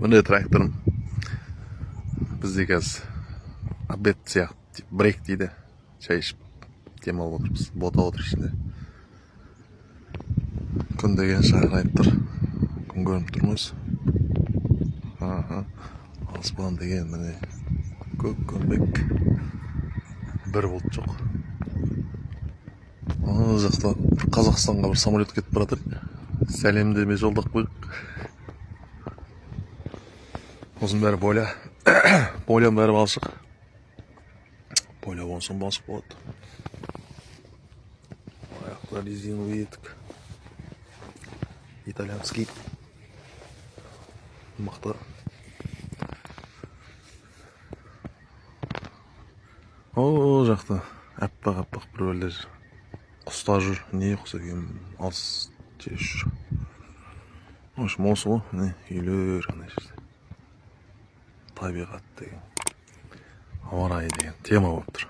Mine traktorım. Bizde gaz abet сияқты брейк дейді. Çay ішіп демалып отырмыз. Бота отыр ішінде. Күн деген шағырайып тұр. Күн көріп тұрмыз. Аспан деген міне көк көмбек. Бір бұлт жоқ. Ана жақта Қазақстанға бір самолет кетіп баратыр. Сәлемдеме жолдап қойдық. Осының бәрі боля. Боляның бәрі балшық. Боля болсын балшық болады. Аяқта резиновый етік. Итальянский. Мықты. О, жақта аппақ біреулер құста жүр. Не құса екен? Алыс тез жүр. В общем, осы ғой. Міне үйлер ана жерде. Табиғат деген, ауа райы деген тема болып тұр.